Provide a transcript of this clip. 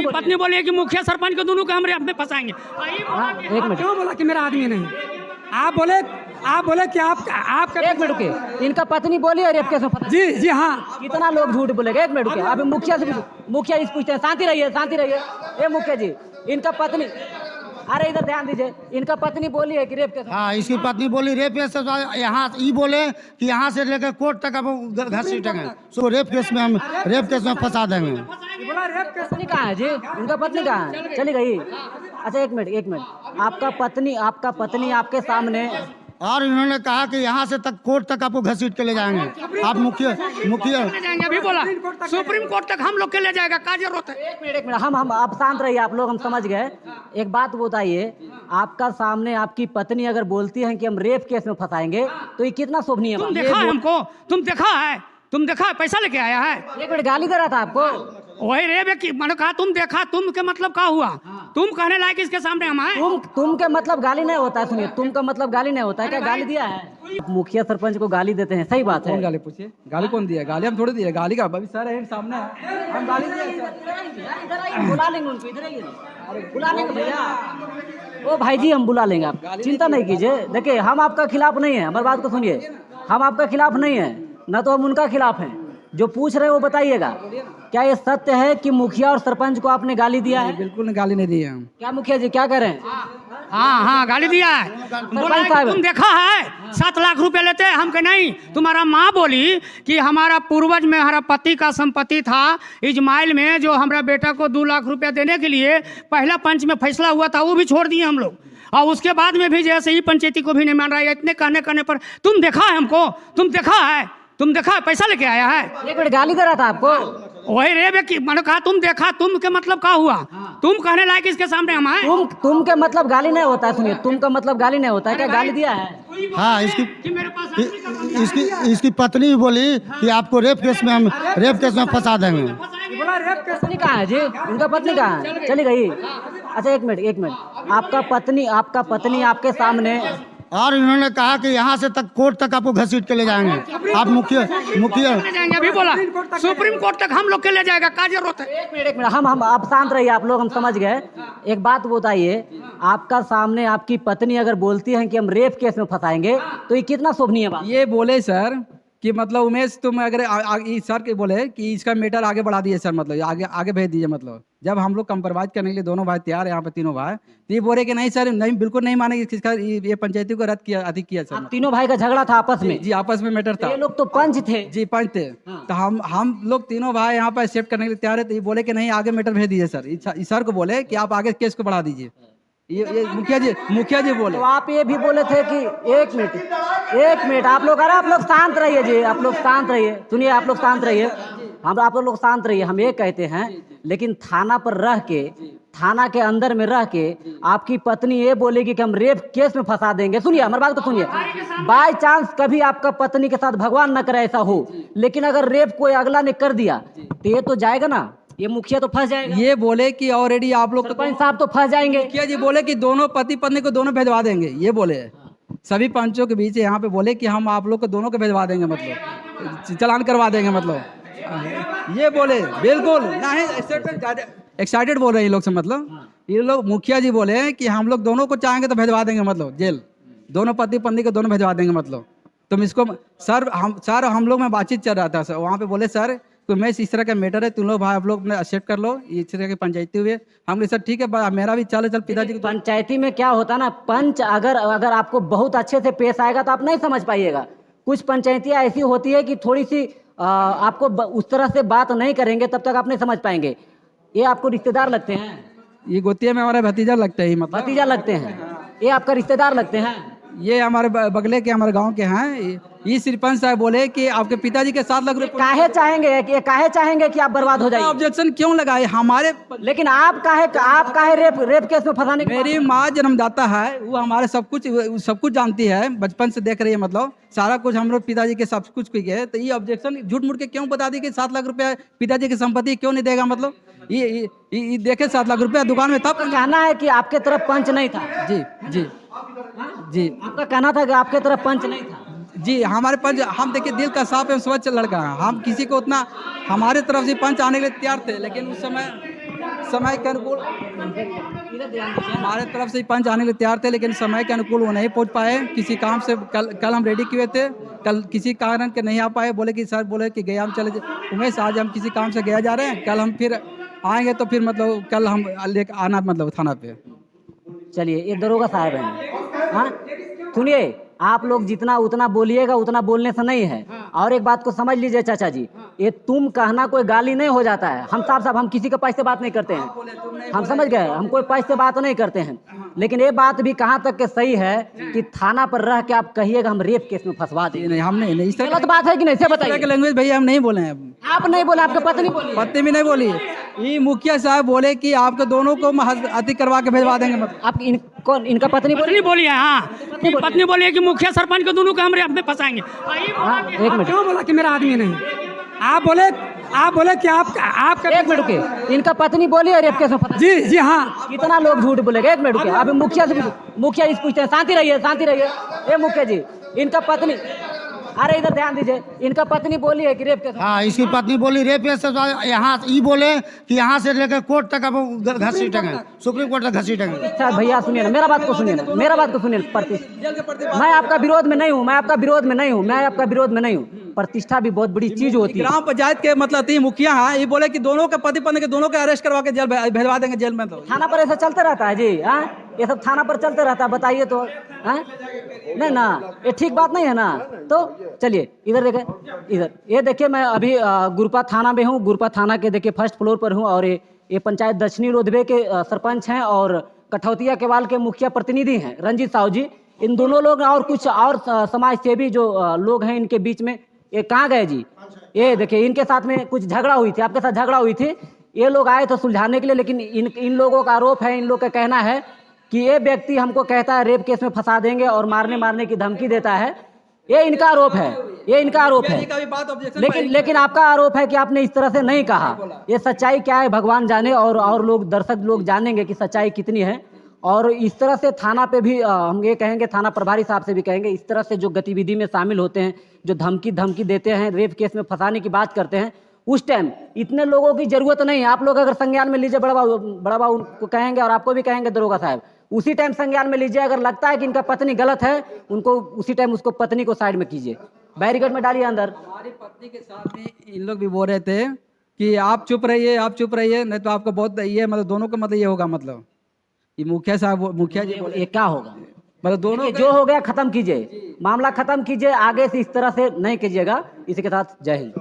पत्नी बोली है कि मुखिया सरपंच को दोनों को हम रेप में फंसाएंगे। एक मिनट, क्यों बोला कि मेरा आदमी नहीं? आप बोले कि आप एक मिनट रुके। इनका पत्नी बोली है रेप केस में फंसा। जी जी हाँ। कितना लोग झूठ बोलेगा? एक मिनट रुके। अभी मुखिया से मुखिया जी पूछते हैं। शांति रहिए, शांति रहिए। ये मुखिया जी, इनका पत्नी, अरे इधर ध्यान दीजिए। इनका पत्नी बोली है कि रेप केस। हाँ, इसकी पत्नी बोली रेप केस से यहाँ ये बोले कि यहाँ से लेकर कोर्ट तक अब घसीटेंगे, सो रेप केस में फंसा देंगे। बोला रेप केस। पत्नी कहाँ है जी? इनका पत्नी कहाँ है? चली गई? अच्छा एक मिनट। आपका पत्नी आपके सामने, और इन्होंने कहा कि यहाँ से तक कोर्ट तक आपको घसीट के ले जाएंगे। आप मुखिया ले जाएंगे, अभी बोला सुप्रीम कोर्ट तक हम लोग के ले जाएगा। क्या जरूरत है? एक मिनट हम आप शांत रहिए। आप लोग, हम समझ गए। एक बात बताइए, आपका सामने आपकी पत्नी अगर बोलती है कि हम रेप केस में फंसाएंगे तो ये कितना शोभनीय तुम बात? देखा है हमको? तुम देखा है? पैसा लेके आया है? एक मिनट, गाली दे रहा था आपको? वही रेप की मैंने कहा। तुम देखा, तुम के मतलब क्या हुआ? तुम कहने लायक इसके सामने हम आए? तुम के मतलब गाली नहीं होता है। सुनिए, तुम का मतलब गाली नहीं होता है। क्या गाली दिया है? मुखिया सरपंच को गाली देते हैं, सही बात है। कौन गाली? पूछिए, गाली कौन दिया? गाली हम थोड़ी दिया। गाली का अभी सर है सामने, हम गाली दिया? बुला लेंगे उनको, इधर आइए। बुला लेंगे भैया। ओ भाई जी, हम बुला लेंगे, आप चिंता नहीं कीजिए। देखिए, हम आपका खिलाफ नहीं है। हमारी बात को सुनिए, हम आपका खिलाफ नहीं है, न तो हम उनका खिलाफ हैं। जो पूछ रहे हैं वो बताइएगा, क्या ये सत्य है कि मुखिया और सरपंच को आपने गाली दिया है? बिल्कुल गाली नहीं दी है हम। क्या मुखिया जी, क्या कह रहे हैं? हाँ, गाली दिया है। बोला है कि तुम देखा है 7 लाख रुपए लेते हैं हमके नहीं। तुम्हारा माँ बोली कि हमारा पूर्वज में हमारा पति का संपत्ति था इजमाइल में, जो हमारा बेटा को 2 लाख रुपया देने के लिए पहला पंच में फैसला हुआ था, वो भी छोड़ दिए हम लोग। और उसके बाद में भी जैसे ही पंचायती को भी नहीं मान रहा है। इतने कहने पर तुम देखा है हमको? तुम देखा है? पैसा लेके आया है? एक मिनट, गाली दे रहा था आपको? वही रेप की मैंने कहा। तुम देखा, तुम के मतलब क्या हुआ? तुम कहने लायक इसके सामने हम आए? तुम के मतलब गाली नहीं होता है। सुनिए, तुम का मतलब गाली नहीं होता है। क्या गाली दिया है? हाँ, इसकी पत्नी बोली कि आपको रेप केस में फंसा देंगे। बोला रेप केस। पत्नी कहाँ है जी? इनका पत्नी कहाँ है? चली गई? अच्छा एक मिनट। आपका पत्नी आपके सामने, और इन्होंने कहा कि यहाँ से तक कोर्ट तक आपको घसीट के ले जाएंगे। आप मुखिया ले जाएंगे, अभी बोला सुप्रीम कोर्ट तक हम लोग के ले जाएगा। क्या जरूरत है? एक मिनट हम आप शांत रहिए। आप लोग, हम समझ गए। एक बात बताइए, आपका सामने आपकी पत्नी अगर बोलती है कि हम रेप केस में फंसाएंगे तो ये कितना शोभनीय बात? ये बोले सर कि मतलब उमेश, तुम अगर सर के बोले कि इसका मैटर आगे बढ़ा दिए सर, मतलब आगे भेज दीजिए। मतलब जब हम लोग कंप्रोमाइज करने के लिए दोनों भाई तैयार है, यहाँ पे तीनों भाई, तो ये बोले कि नहीं सर, नहीं, बिल्कुल नहीं मानेंगे। किसका ये पंचायती को रद्द किया, अधिक किया सर। तीनों भाई का झगड़ा था आपस में? जी, आपस में मैटर था। ये लोग तो पंच थे। जी, पंच थे। तो हम लोग तीनों भाई यहाँ पर एक्सेप्ट करने के लिए तैयार है। तो ये बोले कि नहीं, आगे मैटर भेज दीजिए सर। इस सर को बोले कि आप आगे केस को बढ़ा दीजिए। ये मुखिया जी बोले। तो आप ये भी बोले थे कि एक मिनट आप लोग, अरे आप लोग शांत रहिए जी। आप लोग शांत रहिए। सुनिए, आप लोग शांत रहिए। आप लोग शांत रहिए। हम ये कहते हैं, लेकिन थाना पर रह के, थाना के अंदर में रह के आपकी पत्नी ये बोलेगी कि हम रेप केस में फंसा देंगे। सुनिए, हमारी बात को सुनिए। बाय चांस कभी आपका पत्नी के साथ, भगवान न करे ऐसा हो, लेकिन अगर रेप कोई अगला ने कर दिया तो ये तो जाएगा ना, ये मुखिया तो फंस जाएगा। ये बोले कि ऑलरेडी आप लोग, सरपंच साहब तो फंस जाएंगे। मुखिया जी बोले कि दोनों पति पत्नी को दोनों भेजवा देंगे। ये बोले सभी पंचों के बीच यहाँ पे बोले कि हम आप लोग को दोनों को भेजवा देंगे, मतलब चालान करवा देंगे। मतलब ये बोले बिल्कुल नहीं, एक्साइटेड बोल रहे हैं ये लोग से। मतलब ये लोग, मुखिया जी बोले कि हम लोग दोनों को चाहेंगे तो भेजवा देंगे, मतलब जेल, दोनों पति पत्नी को दोनों भेजवा देंगे। मतलब तुम इसको सर, हम लोग में बातचीत चल रहा था सर, वहाँ पे बोले सर तुम्हें इस तरह का मैटर है, तुम लोग भाई आप लोग एक्सेप्ट कर लो, इस तरह की पंचायती हुए। हम सर ठीक है, मेरा भी चल पिताजी की। पंचायती में क्या होता ना, पंच अगर आपको बहुत अच्छे से पेश आएगा तो आप नहीं समझ पाइएगा। कुछ पंचायतियाँ ऐसी होती है कि थोड़ी सी आपको उस तरह से बात नहीं करेंगे, तब तक आप नहीं समझ पाएंगे। ये आपको रिश्तेदार लगते हैं? ये गोतिया में हमारा भतीजा लगता है। मतलब भतीजा लगते हैं? ये आपका रिश्तेदार लगते हैं? ये हमारे बगले के, हमारे गांव के हैं। ये सरपंच साहब बोले कि आपके पिताजी के 7 लाख रुपए काहे चाहेंगे कि आप बर्बाद हो जाइए? ऑब्जेक्शन क्यों लगाए हमारे? लेकिन आप काहे रेप केस में फंसाने? मेरी माँ जन्मदाता है, वो हमारे सब कुछ जानती है, बचपन से देख रही है। मतलब सारा कुछ हम लोग पिताजी के सब कुछ किए। तो ये ऑब्जेक्शन झूठ मूठ के क्यों बता दी कि 7 लाख रुपया पिताजी की संपत्ति क्यों नहीं देगा? मतलब ये देखे 7 लाख रुपया दुकान में, तब कहना है कि आपके तरफ पंच नहीं था? जी आपका कहना था कि आपके तरफ पंच नहीं था? जी, हमारे पंच, हम देखिए दिल का साफ एवं स्वच्छ लड़का है। हम किसी को उतना, हमारे तरफ से पंच आने के लिए तैयार थे, लेकिन उस समय समय के अनुकूल हमारे तरफ से पंच आने के लिए तैयार थे, लेकिन समय के अनुकूल वो नहीं पहुंच पाए किसी काम से। कल हम रेडी किए थे, कल किसी कारण के नहीं आ पाए। बोले कि सर बोले कि गया हम चले उमेश, आज हम किसी काम से गया जा रहे हैं, कल हम फिर आएंगे तो फिर मतलब कल हम लेकर आना मतलब थाना पे। चलिए, ये दरोगा साहब हैं। हाँ, सुनिए, आप लोग जितना उतना बोलिएगा, उतना बोलने से नहीं है। और एक बात को समझ लीजिए चाचा जी, ये तुम कहना कोई गाली नहीं हो जाता है। हम साहब हम किसी के पैसे बात नहीं करते हैं, हम समझ गए, हम कोई पैसे बात नहीं करते हैं। लेकिन ये बात भी कहाँ तक के सही है कि थाना पर रह के आप कहिएगा हम रेप केस में फंसवा देंगे। नहीं, हम नहीं, इस गलत बात है कि नहीं, से बताइए। लैंग्वेज भैया हम नहीं बोले हैं। आप नहीं बोले, आपके पत्नी बोली। पत्नी भी नहीं बोली। ये मुखिया साहब बोले कि आपके दोनों को अति करवा के भेजवा देंगे। मतलब आप इनका पत्नी पत्नी बोली है। हाँ, पत्नी बोली है कि मुखिया सरपंच को दोनों को हम रेप में फंसाएंगे। हाँ, एक मिनट, क्यों बोला कि मेरा आदमी नहीं? आप बोले कि आप एक मिनट रुके। इनका पत्नी बोली है रेप केस में फंसा। जी जी हाँ, कितना लोग झूठ बोलेगा? एक मिनट रुके, अभी मुखिया से मुखिया इस पूछते हैं। शांति रहिए, शांति रहिए। ये मुखिया जी, इनका पत्नी, अरे इधर ध्यान दीजिए, इनका पत्नी बोली है कि रेप केस। हाँ, इसकी पत्नी बोली रेप केस से यहाँ ये बोले कि यहाँ से लेकर कोर्ट तक अब घसीटेंगे, सुप्रीम कोर्ट तक घसीटेंगे। अच्छा भैया सुनिए ना, मेरा बात को सुनिए ना, मेरा बात को सुनिए। मैं आपका विरोध में नहीं हूँ, मैं आपका विरोध में नहीं हूँ, मैं आपका विरोध में नहीं हूँ। प्रतिष्ठा भी बहुत बड़ी चीज होती है। ग्राम पंचायत के मतलब तीन मुखिया हैं, ये बोले कि दोनों के पति पत्नी के दोनों के अरेस्ट करवा के जेल भेजवा देंगे जेल में। तो थाना पर ऐसा चलता रहता है जी? हाँ, ये सब थाना पर चलते रहता है, बताइए तो। हाँ, नहीं ना, ये ठीक बात नहीं है ना। तो चलिए इधर देखें, इधर ये देखिए, मैं अभी गुरपा थाना में हूँ। गुरपा थाना के देखिए फर्स्ट फ्लोर पर हूँ। और ये पंचायत दक्षिणी रोधवे के सरपंच हैं और कठौतिया केवाल के मुखिया प्रतिनिधि हैं रंजीत साहू जी। इन दोनों लोग और कुछ और समाज सेवी जो लोग हैं, इनके बीच में ये कहाँ गए जी? ये देखिए, इनके साथ में कुछ झगड़ा हुई थी, आपके साथ झगड़ा हुई थी। ये लोग आए थे सुलझाने के लिए, लेकिन इन लोगों का आरोप है, इन लोग का कहना है कि ये व्यक्ति हमको कहता है रेप केस में फंसा देंगे और मारने की धमकी देता है। ये इनका आरोप है, ये इनका आरोप है। लेकिन आपका आरोप है कि आपने इस तरह से नहीं कहा। ये सच्चाई क्या है भगवान जाने, और लोग, दर्शक लोग जानेंगे कि सच्चाई कितनी है। और इस तरह से थाना पे भी हम ये कहेंगे, थाना प्रभारी साहब से भी कहेंगे, इस तरह से जो गतिविधि में शामिल होते हैं, जो धमकी देते हैं, रेप केस में फंसाने की बात करते हैं, उस टाइम इतने लोगों की जरूरत नहीं है। आप लोग अगर संज्ञान में लीजिए, बड़ा बाबू को कहेंगे और आपको भी कहेंगे दरोगा साहब, उसी टाइम संज्ञान में लीजिए। अगर लगता है कि इनका पत्नी गलत है, उनको उसी टाइम उसको पत्नी को साइड में कीजिए, बैरिकेड में डालिए अंदर। हमारी पत्नी के साथ में इन लोग भी बोल रहे थे कि आप चुप रहिए, आप चुप रहिए, नहीं तो आपको बहुत ये मतलब दोनों का मतलब ये होगा। मतलब ये मुखिया साहब, मुखिया जी ये क्या होगा? मतलब दोनों जो हो गया खत्म कीजिए, मामला खत्म कीजिए, आगे से इस तरह से नहीं कीजिएगा। इसी के साथ जय हिंद।